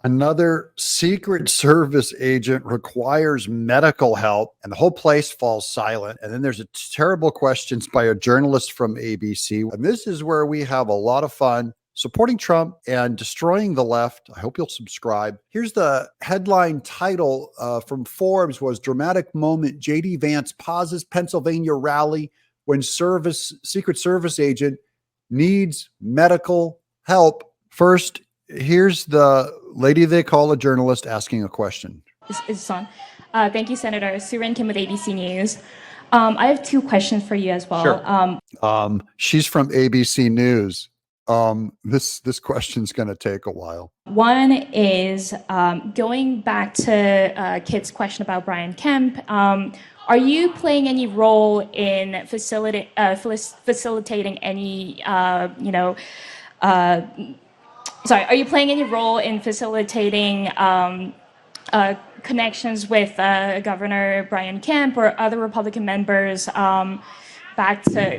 Another Secret Service agent requires medical help, and the whole place falls silent. And then there's a terrible questions by a journalist from ABC. And this is where we have a lot of fun supporting Trump and destroying the left. I hope you'll subscribe. Here's the headline title from Forbes was Dramatic Moment. JD Vance pauses Pennsylvania rally when Secret Service agent needs medical help. First, here's the lady they call a journalist asking a question. Is on. Thank you, Senator. Surin Kim with ABC News. I have two questions for you as well. Sure. She's from ABC News. This question's going to take a while. One is going back to Kit's question about Brian Kemp. Are you playing any role in facilitating any, are you playing any role in facilitating connections with Governor Brian Kemp or other Republican members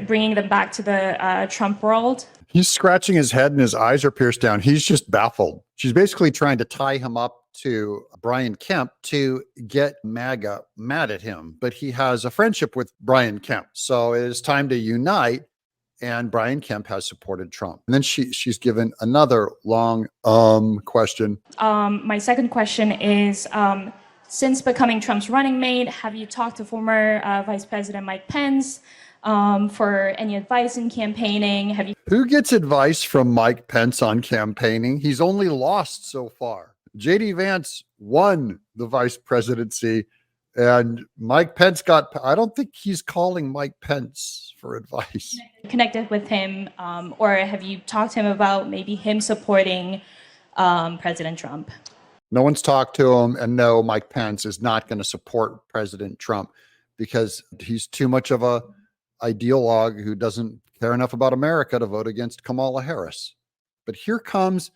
bringing them back to the Trump world? He's scratching his head and his eyes are pierced down. He's just baffled. She's basically trying to tie him up to Brian Kemp to get MAGA mad at him, but he has a friendship with Brian Kemp. So it is time to unite. And Brian Kemp has supported Trump. And then she's given another long question. My second question is, since becoming Trump's running mate, have you talked to former Vice President Mike Pence for any advice in campaigning? Who gets advice from Mike Pence on campaigning? He's only lost so far. JD Vance won the vice presidency. And Mike Pence I don't think he's calling Mike Pence for advice. Connected with him, or have you talked to him about maybe him supporting President Trump? No one's talked to him. And no, Mike Pence is not going to support President Trump because he's too much of a ideologue who doesn't care enough about America to vote against Kamala Harris. But here comes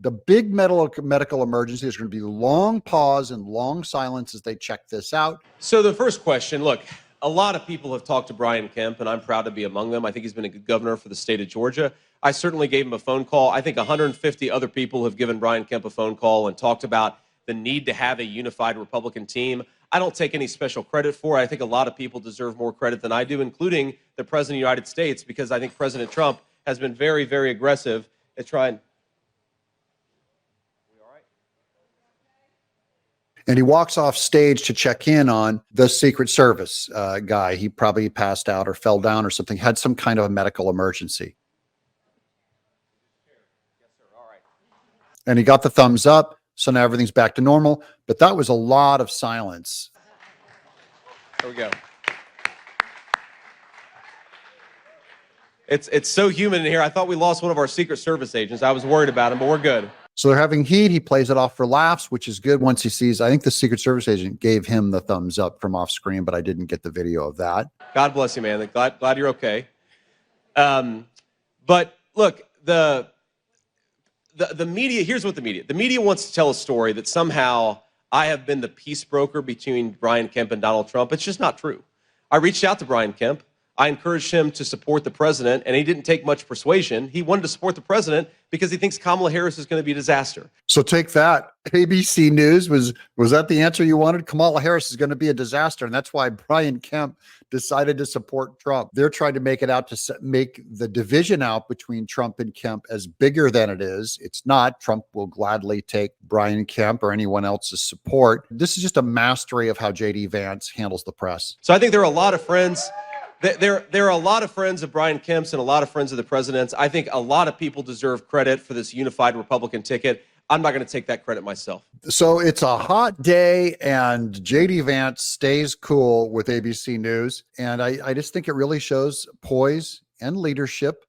the big medical emergency. There's going to be long pause and long silence as they check this out. So the first question, look, a lot of people have talked to Brian Kemp, and I'm proud to be among them. I think he's been a good governor for the state of Georgia. I certainly gave him a phone call. I think 150 other people have given Brian Kemp a phone call and talked about the need to have a unified Republican team. I don't take any special credit for it. I think a lot of people deserve more credit than I do, including the President of the United States, because I think President Trump has been very, very aggressive at trying. And he walks off stage to check in on the Secret Service guy. He probably passed out or fell down or something, had some kind of a medical emergency. Yes, sir. All right. And he got the thumbs up. So now everything's back to normal. But that was a lot of silence. There we go. It's so humid in here. I thought we lost one of our Secret Service agents. I was worried about him, but we're good. So they're having heat. He plays it off for laughs, which is good once he sees. I think the Secret Service agent gave him the thumbs up from off screen, but I didn't get the video of that. God bless you, man. Glad you're okay. But look, the media, here's what the media wants to tell a story that somehow I have been the peace broker between Brian Kemp and Donald Trump. It's just not true. I reached out to Brian Kemp. I encouraged him to support the president, and he didn't take much persuasion. He wanted to support the president because he thinks Kamala Harris is going to be a disaster. So take that. ABC News, was that the answer you wanted? Kamala Harris is going to be a disaster, and that's why Brian Kemp decided to support Trump. They're trying to make it out to make the division out between Trump and Kemp as bigger than it is. It's not. Trump will gladly take Brian Kemp or anyone else's support. This is just a mastery of how JD Vance handles the press. So I think there are a lot of friends. There are a lot of friends of Brian Kemp's and a lot of friends of the president's. I think a lot of people deserve credit for this unified Republican ticket. I'm not going to take that credit myself. So it's a hot day and JD Vance stays cool with ABC News. And I just think it really shows poise and leadership.